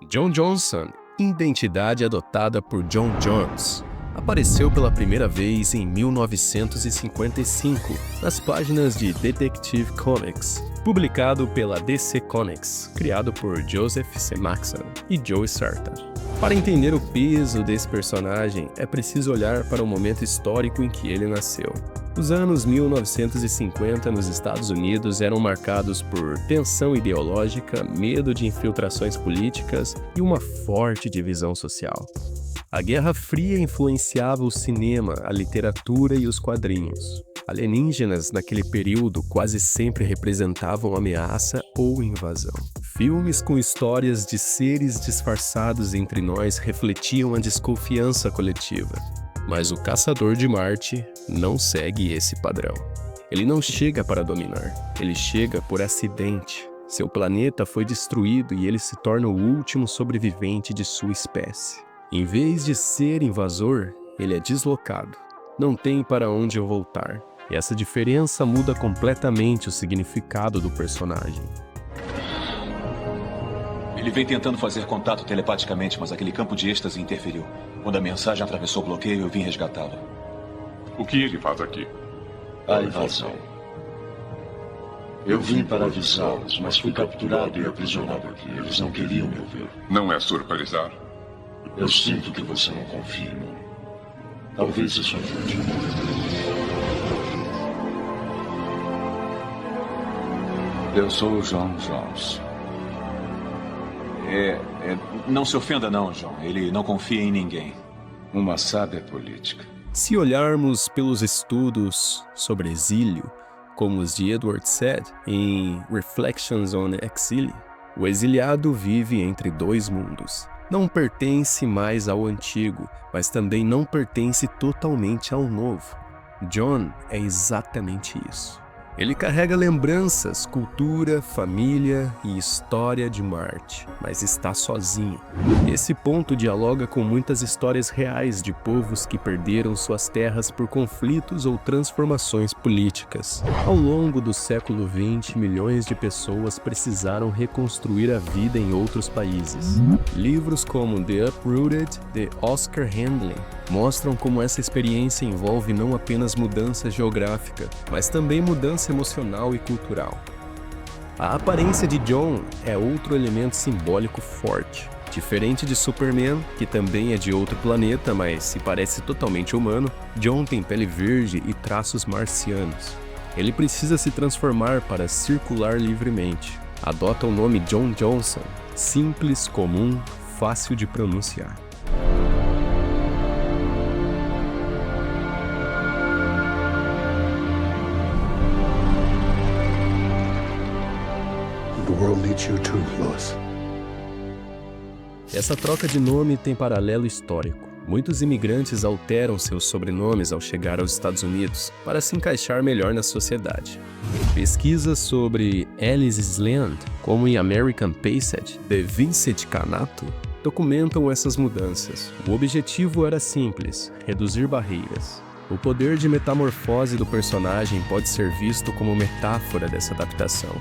John Johnson, identidade adotada por John Jones, apareceu pela primeira vez em 1955 nas páginas de Detective Comics, publicado pela DC Comics, criado por Joseph C. Maxon e Joe Sarta. Para entender o peso desse personagem, é preciso olhar para o momento histórico em que ele nasceu. Os anos 1950 nos Estados Unidos eram marcados por tensão ideológica, medo de infiltrações políticas e uma forte divisão social. A Guerra Fria influenciava o cinema, a literatura e os quadrinhos. Alienígenas, naquele período, quase sempre representavam ameaça ou invasão. Filmes com histórias de seres disfarçados entre nós refletiam a desconfiança coletiva. Mas o Caçador de Marte não segue esse padrão. Ele não chega para dominar, ele chega por acidente. Seu planeta foi destruído e ele se torna o último sobrevivente de sua espécie. Em vez de ser invasor, ele é deslocado. Não tem para onde voltar. E essa diferença muda completamente o significado do personagem. Ele vem tentando fazer contato telepaticamente, mas aquele campo de êxtase interferiu. Quando a mensagem atravessou o bloqueio, eu vim resgatá-lo. O que ele faz aqui? A invasão. Eu vim para avisá-los, mas fui capturado e aprisionado aqui. Eles não queriam me ouvir. Não é surpresar? Eu sinto que você não confia em mim. Talvez isso ajude. Eu sou o John Jones. Não se ofenda não, John. Ele não confia em ninguém. Uma sábia política. Se olharmos pelos estudos sobre exílio, como os de Edward Said em Reflections on Exile, o exiliado vive entre dois mundos. Não pertence mais ao antigo, mas também não pertence totalmente ao novo. John é exatamente isso. Ele carrega lembranças, cultura, família e história de Marte, mas está sozinho. Esse ponto dialoga com muitas histórias reais de povos que perderam suas terras por conflitos ou transformações políticas. Ao longo do século XX, milhões de pessoas precisaram reconstruir a vida em outros países. Livros como The Uprooted, de Oscar Handley, mostram como essa experiência envolve não apenas mudança geográfica, mas também mudança emocional e cultural. A aparência de John é outro elemento simbólico forte. Diferente de Superman, que também é de outro planeta, mas se parece totalmente humano, John tem pele verde e traços marcianos. Ele precisa se transformar para circular livremente. Adota o nome John Johnson, simples, comum, fácil de pronunciar. Essa troca de nome tem paralelo histórico. Muitos imigrantes alteram seus sobrenomes ao chegar aos Estados Unidos para se encaixar melhor na sociedade. Pesquisas sobre Ellis Island, como em American Passage, de Vincent Canato, documentam essas mudanças. O objetivo era simples: reduzir barreiras. O poder de metamorfose do personagem pode ser visto como metáfora dessa adaptação.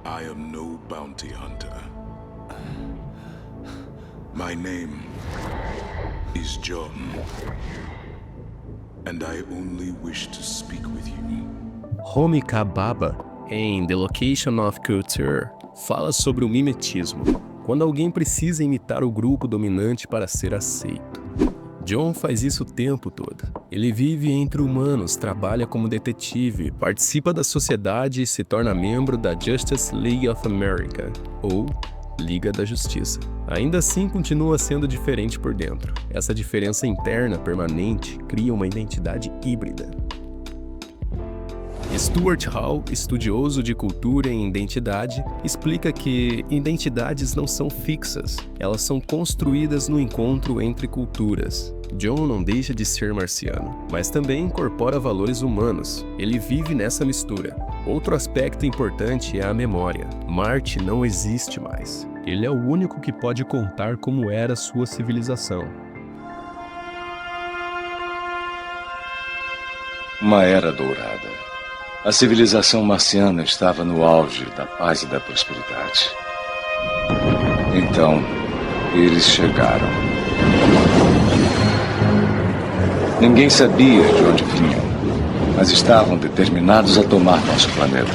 I am no bounty hunter. My name is John, and I only wish to speak with you. Homi Kababa, em The Location of Culture, fala sobre o mimetismo, quando alguém precisa imitar o grupo dominante para ser aceito. John faz isso o tempo todo. Ele vive entre humanos, trabalha como detetive, participa da sociedade e se torna membro da Justice League of America, ou Liga da Justiça. Ainda assim, continua sendo diferente por dentro. Essa diferença interna permanente cria uma identidade híbrida. Stuart Hall, estudioso de cultura e identidade, explica que identidades não são fixas, elas são construídas no encontro entre culturas. John não deixa de ser marciano, mas também incorpora valores humanos. Ele vive nessa mistura. Outro aspecto importante é a memória. Marte não existe mais. Ele é o único que pode contar como era sua civilização. Uma era dourada. A civilização marciana estava no auge da paz e da prosperidade. Então, eles chegaram. Ninguém sabia de onde vinham, mas estavam determinados a tomar nosso planeta.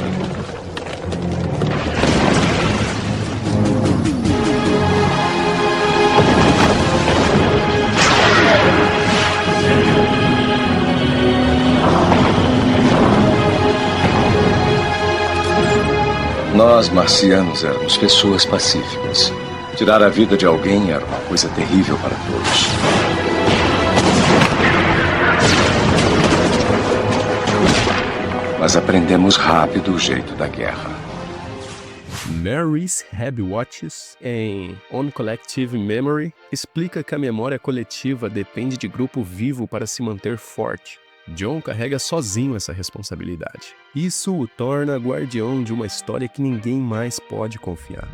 Nós, marcianos, éramos pessoas pacíficas. Tirar a vida de alguém era uma coisa terrível para todos. Mas aprendemos rápido o jeito da guerra. Mary's Heavy Watches, em On Collective Memory, explica que a memória coletiva depende de grupo vivo para se manter forte. John carrega sozinho essa responsabilidade. Isso o torna guardião de uma história que ninguém mais pode confiar.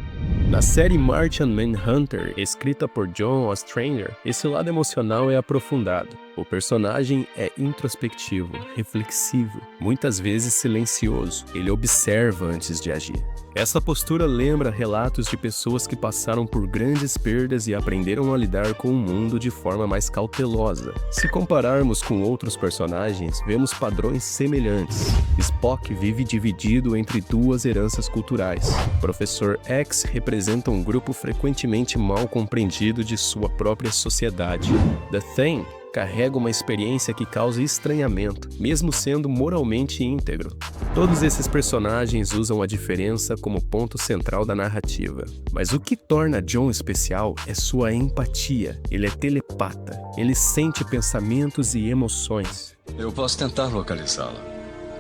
Na série Martian Manhunter, escrita por John Ostrander, esse lado emocional é aprofundado. O personagem é introspectivo, reflexivo, muitas vezes silencioso. Ele observa antes de agir. Essa postura lembra relatos de pessoas que passaram por grandes perdas e aprenderam a lidar com o mundo de forma mais cautelosa. Se compararmos com outros personagens, vemos padrões semelhantes. Spock vive dividido entre duas heranças culturais. Professor X representa um grupo frequentemente mal compreendido de sua própria sociedade. The Thing carrega uma experiência que causa estranhamento, mesmo sendo moralmente íntegro. Todos esses personagens usam a diferença como ponto central da narrativa. Mas o que torna John especial é sua empatia. Ele é telepata. Ele sente pensamentos e emoções. Eu posso tentar localizá-la,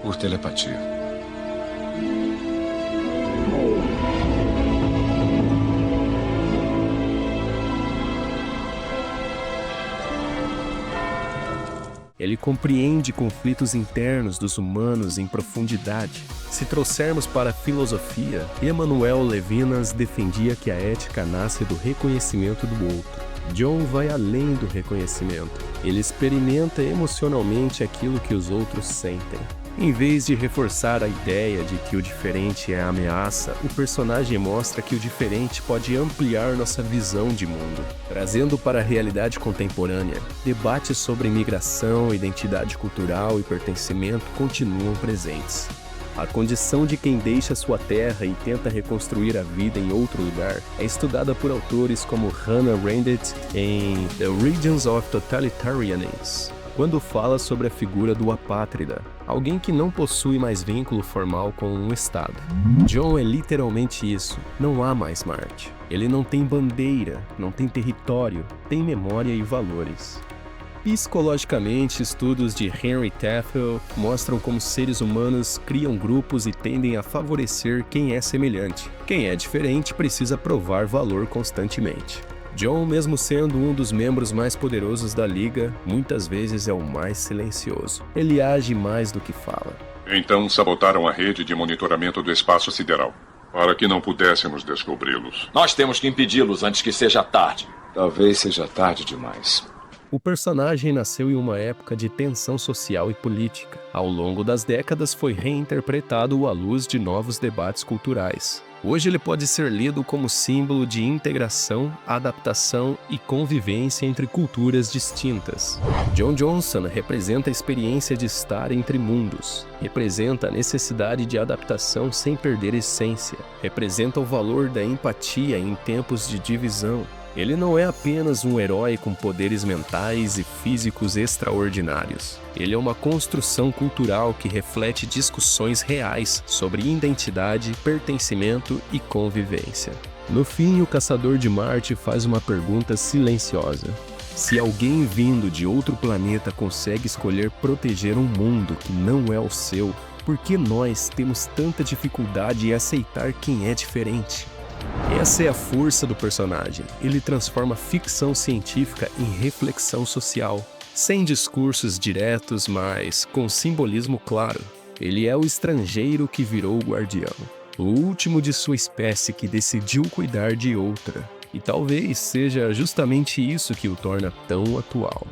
por telepatia. Ele compreende conflitos internos dos humanos em profundidade. Se trouxermos para a filosofia, Emmanuel Levinas defendia que a ética nasce do reconhecimento do outro. John vai além do reconhecimento. Ele experimenta emocionalmente aquilo que os outros sentem. Em vez de reforçar a ideia de que o diferente é a ameaça, o personagem mostra que o diferente pode ampliar nossa visão de mundo. Trazendo para a realidade contemporânea, debates sobre imigração, identidade cultural e pertencimento continuam presentes. A condição de quem deixa sua terra e tenta reconstruir a vida em outro lugar é estudada por autores como Hannah Arendt em The Origins of Totalitarianism, quando fala sobre a figura do apátrida, alguém que não possui mais vínculo formal com um Estado. John é literalmente isso, não há mais Marte. Ele não tem bandeira, não tem território, tem memória e valores. Psicologicamente, estudos de Henry Tafel mostram como seres humanos criam grupos e tendem a favorecer quem é semelhante. Quem é diferente precisa provar valor constantemente. John, mesmo sendo um dos membros mais poderosos da Liga, muitas vezes é o mais silencioso. Ele age mais do que fala. Então sabotaram a rede de monitoramento do espaço sideral, para que não pudéssemos descobri-los. Nós temos que impedi-los antes que seja tarde. Talvez seja tarde demais. O personagem nasceu em uma época de tensão social e política. Ao longo das décadas foi reinterpretado à luz de novos debates culturais. Hoje ele pode ser lido como símbolo de integração, adaptação e convivência entre culturas distintas. John Johnson representa a experiência de estar entre mundos. Representa a necessidade de adaptação sem perder essência. Representa o valor da empatia em tempos de divisão. Ele não é apenas um herói com poderes mentais e físicos extraordinários. Ele é uma construção cultural que reflete discussões reais sobre identidade, pertencimento e convivência. No fim, o Caçador de Marte faz uma pergunta silenciosa. Se alguém vindo de outro planeta consegue escolher proteger um mundo que não é o seu, por que nós temos tanta dificuldade em aceitar quem é diferente? Essa é a força do personagem. Ele transforma ficção científica em reflexão social, sem discursos diretos, mas com simbolismo claro. Ele é o estrangeiro que virou o guardião, o último de sua espécie que decidiu cuidar de outra. E talvez seja justamente isso que o torna tão atual.